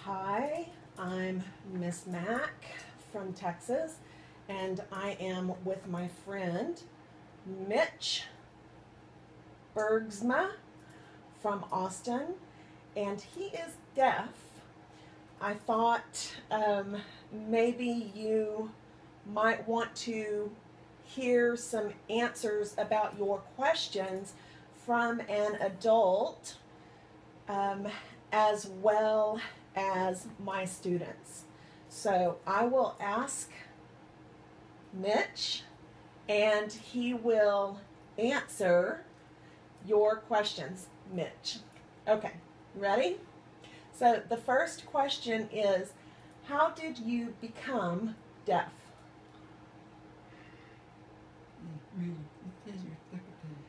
Hi, I'm Miss Mac from Texas, and I am with my friend Mitch Bergsma from Austin, and he is deaf. I thought maybe you might want to hear some answers about your questions from an adult as well as my students. So I will ask Mitch and he will answer your questions. Mitch. Okay, ready? So the first question is, how did you become deaf?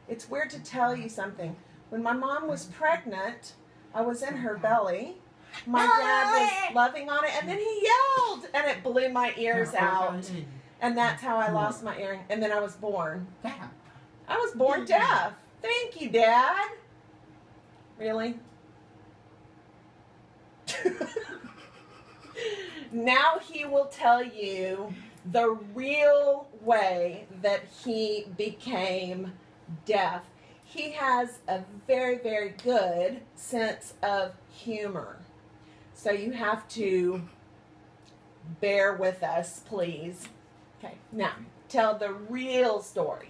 It's weird to tell you something. When my mom was pregnant, I was in her belly. My dad was loving on it, and then he yelled, and it blew my ears out. And that's how I lost my hearing. And then I was born. I was born deaf. Thank you, Dad. Really? Now he will tell you the real way that he became deaf. He has a very, very good sense of humor. So you have to bear with us, please. Okay, now tell the real story.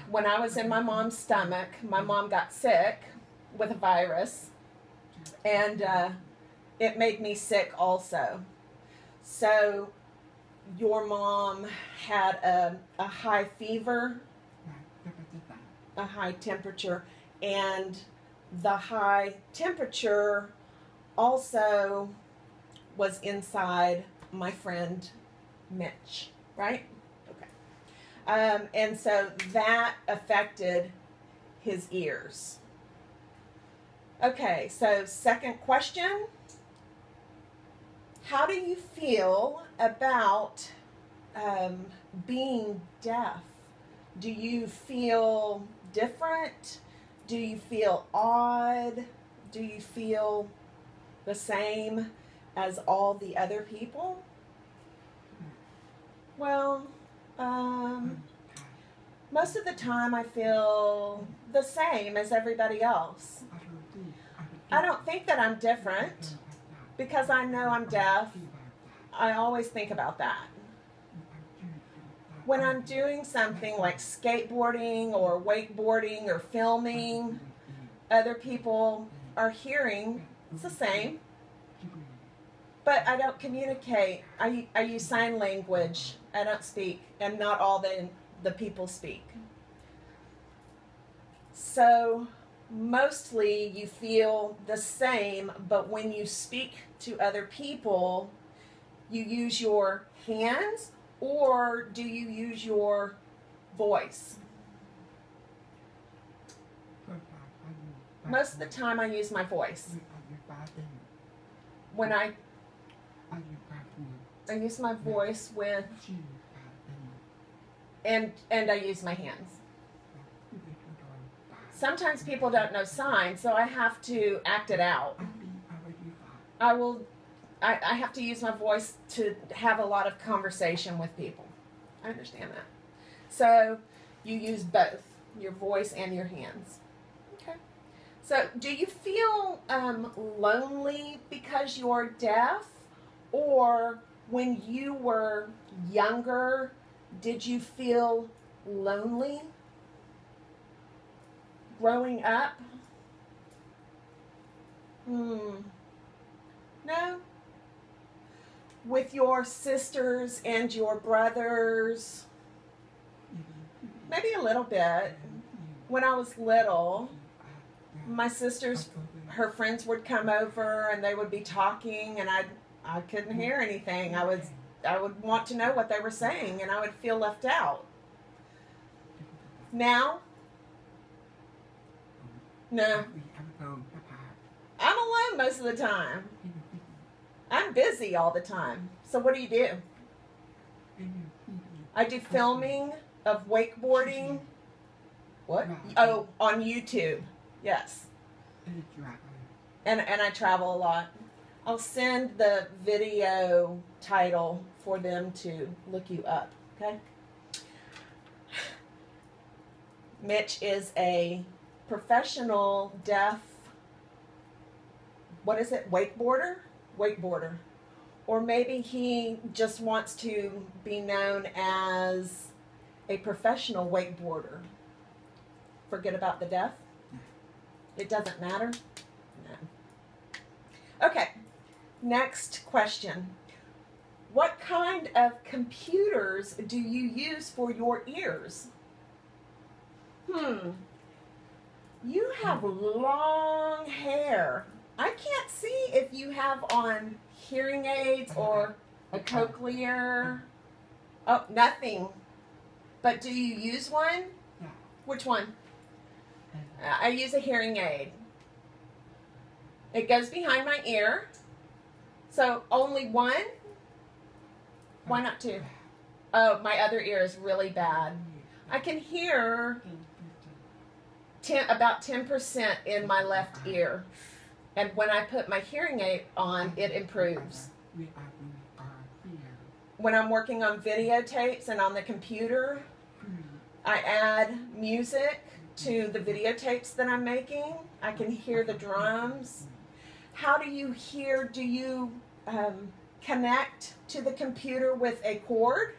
When I was in my mom's stomach, my mom got sick with a virus, and it made me sick also. So your mom had a high fever, a high temperature, and the high temperature also was inside my friend Mitch, right? Okay. And so that affected his ears. Okay, so second question. How do you feel about being deaf? Do you feel different? Do you feel odd? Do you feel the same as all the other people? Well, most of the time I feel the same as everybody else. I don't think that I'm different because I know I'm deaf. I always think about that. When I'm doing something like skateboarding or wakeboarding or filming, other people are hearing, it's the same. But I don't communicate. I use sign language. I don't speak, and not all the people speak. So mostly you feel the same, but when you speak to other people, you use your hands, or do you use your voice? Most of the time I use my voice. When I use my voice with, and I use my hands. Sometimes people don't know signs, so I have to act it out. I have to use my voice to have a lot of conversation with people. I understand that. So you use both, your voice and your hands. Okay. So do you feel lonely because you're deaf? Or when you were younger, did you feel lonely growing up? No? With your sisters and your brothers? Maybe a little bit. When I was little, my sisters, her friends would come over and they would be talking, and I couldn't hear anything. I would want to know what they were saying, and I would feel left out. Now? No. I'm alone most of the time. I'm busy all the time. So what do you do? I do filming of wakeboarding. What? Oh, on YouTube. Yes. and I travel a lot. I'll send the video title for them to look you up, okay? Mitch is a professional deaf, what is it, wakeboarder? Wakeboarder. Or maybe he just wants to be known as a professional wakeboarder. Forget about the deaf? It doesn't matter? No. Okay, next question. What kind of computers do you use for your ears? You have long hair. I can't see if you have on hearing aids or a cochlear. Oh, nothing. But do you use one? Which one? I use a hearing aid. It goes behind my ear. So only one? Why not two? Oh, my other ear is really bad. I can hear about 10% in my left ear. And when I put my hearing aid on, it improves. When I'm working on videotapes and on the computer, I add music to the videotapes that I'm making. I can hear the drums. How do you hear? Do you connect to the computer with a cord?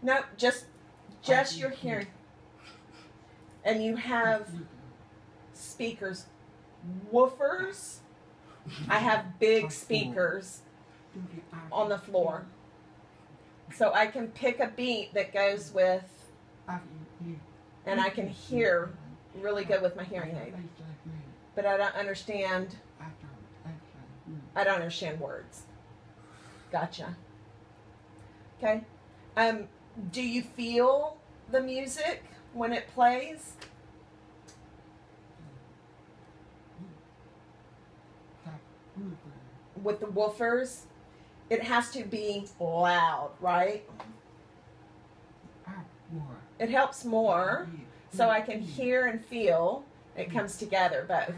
No, just your hearing. And you have speakers. Woofers. I have big speakers on the floor. So I can pick a beat that goes with, and I can hear really good with my hearing aid. But I don't understand words. Gotcha. Okay. Do you feel the music when it plays? With the woofers, it has to be loud, right? It helps more, so I can hear and feel. It comes together, both.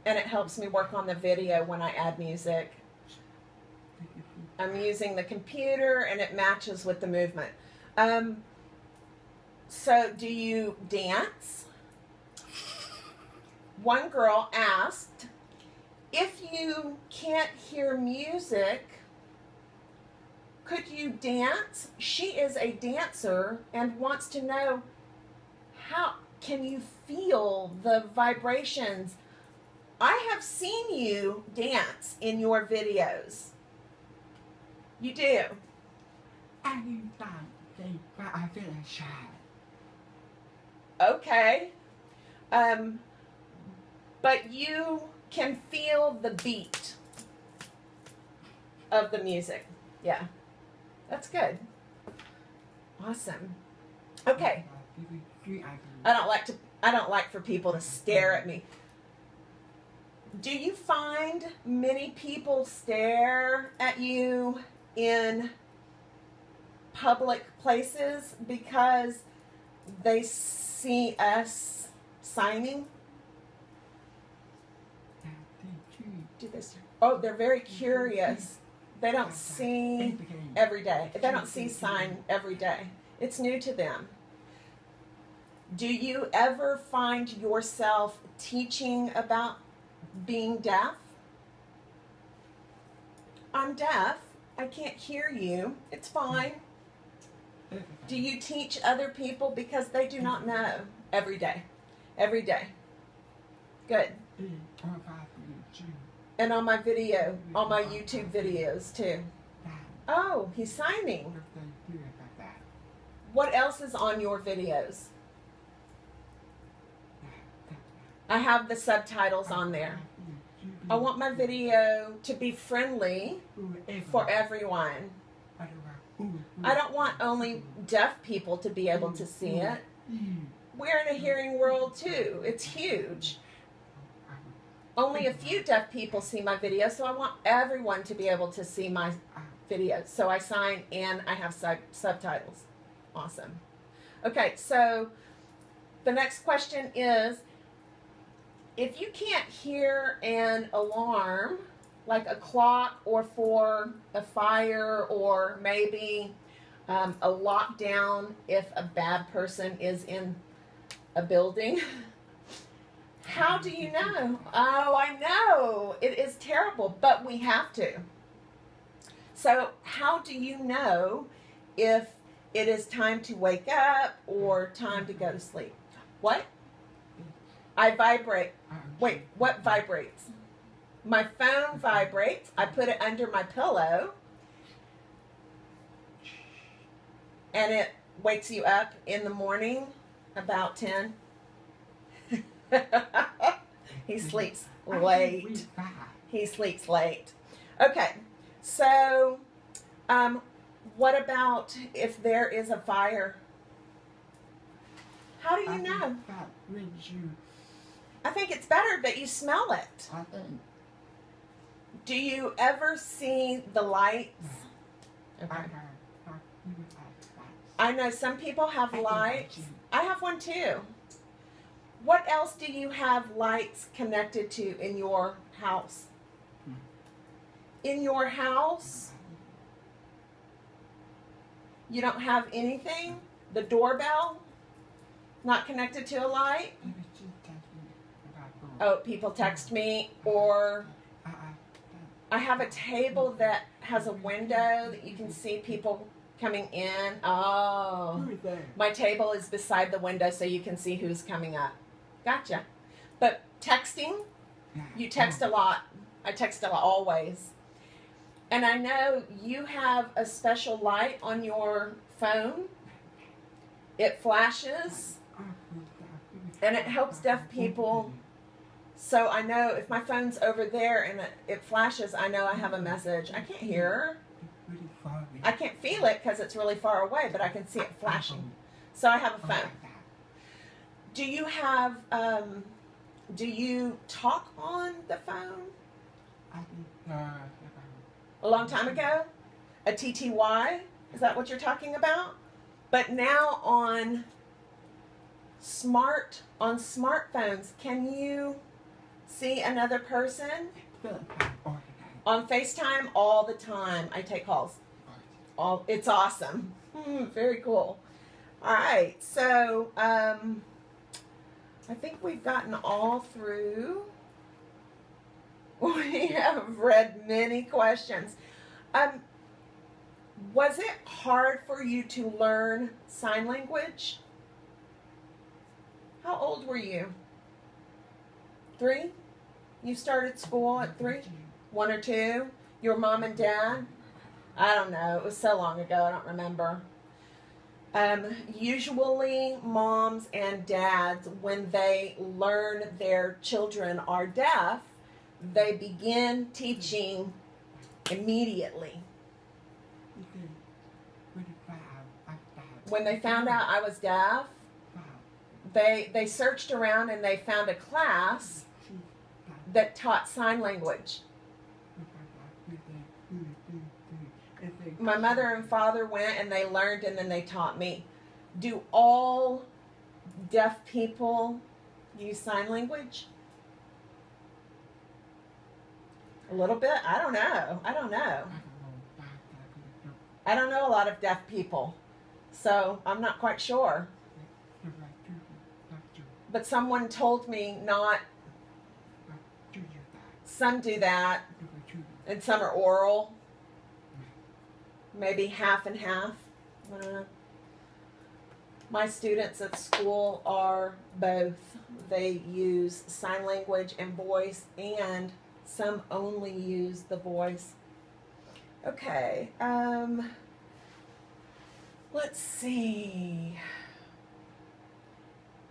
And it helps me work on the video when I add music. I'm using the computer, and it matches with the movement. So, do you dance? One girl asked, if you can't hear music, could you dance? She is a dancer and wants to know, how can you feel the vibrations? I have seen you dance in your videos. You do? Okay. But you can feel the beat of the music. Yeah. That's good. Awesome. Okay. I don't like for people to stare at me. Do you find many people stare at you in public places because they see us signing? Do this. Oh, they're very curious. They don't see every day. They don't see sign every day. It's new to them. Do you ever find yourself teaching about being deaf? I'm deaf. I can't hear you. It's fine. Do you teach other people because they do not know? Every day. Every day. Good. And on my video, on my YouTube videos too. Oh, he's signing. What else is on your videos? I have the subtitles on there. I want my video to be friendly for everyone. I don't want only deaf people to be able to see it. We're in a hearing world too. It's huge. Only a few deaf people see my video, so I want everyone to be able to see my videos. So I sign and I have subtitles. Awesome. Okay, so the next question is, if you can't hear an alarm, like a clock or for a fire or maybe a lockdown if a bad person is in a building, how do you know? Oh, I know. It is terrible, but we have to. So how do you know if it is time to wake up or time to go to sleep? What? I vibrate. Wait, what vibrates? My phone vibrates. I put it under my pillow. And it wakes you up in the morning about 10. He sleeps late. He sleeps late. Okay, so what about if there is a fire? How do you know? I think it's better that you smell it. Do you ever see the lights? Okay. I know some people have lights. I have one too. What else do you have lights connected to in your house? In your house? You don't have anything? The doorbell? Not connected to a light? Oh, people text me, or I have a table that has a window that you can see people coming in. Oh, my table is beside the window so you can see who's coming up. Gotcha. But texting, you text a lot. I text a lot, always. And I know you have a special light on your phone. It flashes, and it helps deaf people. So I know if my phone's over there and it flashes, I know I have a message. I can't hear her. I can't feel it because it's really far away, but I can see it flashing. So I have a phone. Do you have, do you talk on the phone? A long time ago? A TTY? Is that what you're talking about? But now on smartphones, can you see another person? On FaceTime all the time. I take calls. It's awesome. Very cool. All right, so I think we've gotten all through. We have read many questions. Was it hard for you to learn sign language? How old were you? 3? You started school at 3? 1 or 2? Your mom and dad? I don't know. It was so long ago. I don't remember. Usually moms and dads, when they learn their children are deaf, they begin teaching immediately. When they found out I was deaf, they searched around and they found a class that taught sign language. My mother and father went and they learned and then they taught me. Do all deaf people use sign language? A little bit? I don't know. I don't know. I don't know a lot of deaf people, so I'm not quite sure. But someone told me not. Some do that, and some are oral. Maybe half and half. I don't know. My students at school are both. They use sign language and voice, and some only use the voice. Okay. Let's see.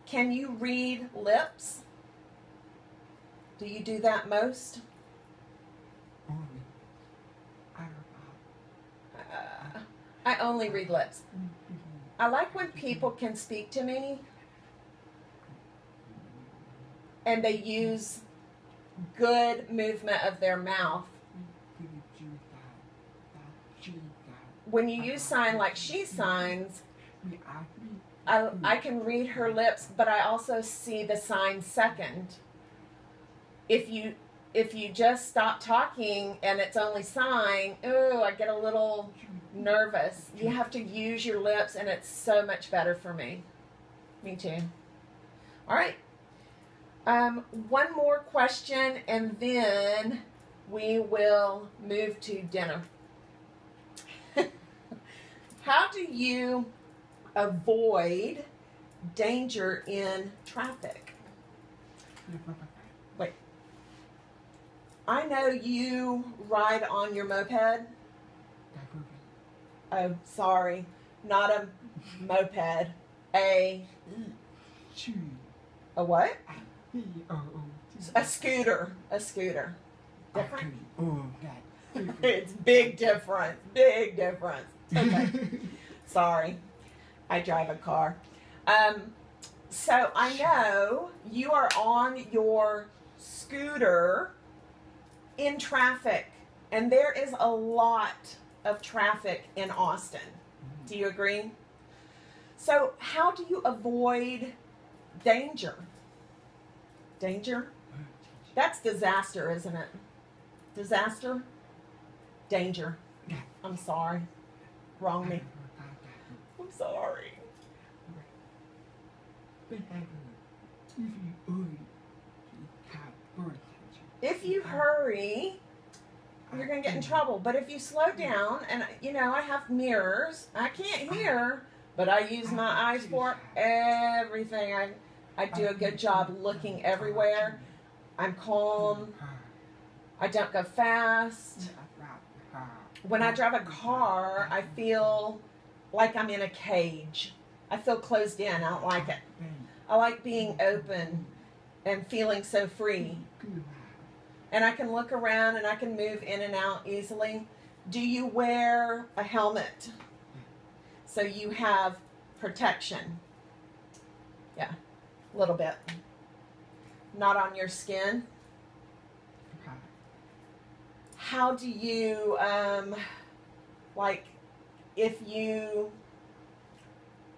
Can you read lips? Do you do that most? I only read lips. I like when people can speak to me and they use good movement of their mouth. When you use sign like she signs, I can read her lips, but I also see the sign second. if you just stop talking and it's only sighing, oh, I get a little nervous. You have to use your lips, and it's so much better for me. Me too. All right. One more question, and then we will move to dinner. How do you avoid danger in traffic? Wait. I know you ride on your moped. Oh, sorry. Not a moped. A what? A scooter. A scooter. Different? It's big difference. Big difference. Okay. Sorry. I drive a car. So I know you are on your scooter in traffic, and there is a lot of traffic in Austin. Do you agree? So how do you avoid danger? Danger? That's disaster, isn't it? Disaster? Danger. I'm sorry. Wrong me. I'm sorry. If you hurry, you're going to get in trouble. But if you slow down, and I have mirrors, I can't hear, but I use my eyes for everything. I do a good job looking everywhere. I'm calm. I don't go fast. When I drive a car, I feel like I'm in a cage. I feel closed in. I don't like it. I like being open and feeling so free. And I can look around and I can move in and out easily. Do you wear a helmet? So you have protection. Yeah, a little bit. Not on your skin. How do you, like, if you,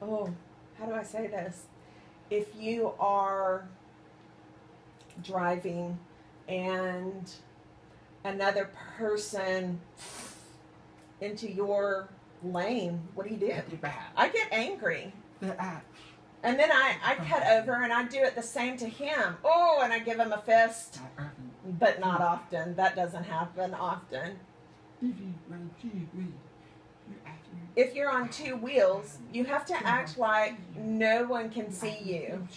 how do I say this? If you are driving and another person into your lane, what do? I get angry. And then I cut over and I do it the same to him. Oh, and I give him a fist. But not often. That doesn't happen often. If you're on two wheels, you have to act like no one can see you.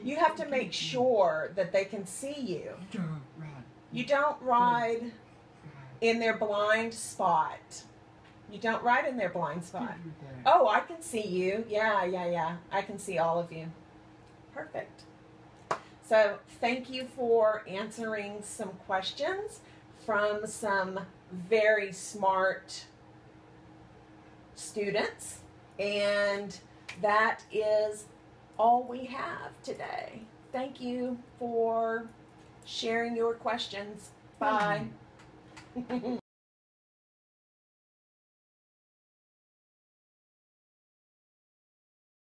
You have to make sure that they can see you. You don't ride in their blind spot. You don't ride in their blind spot. Oh, I can see you. Yeah. I can see all of you. Perfect. So thank you for answering some questions from some very smart students. And that is all we have today. Thank you for sharing your questions. Bye.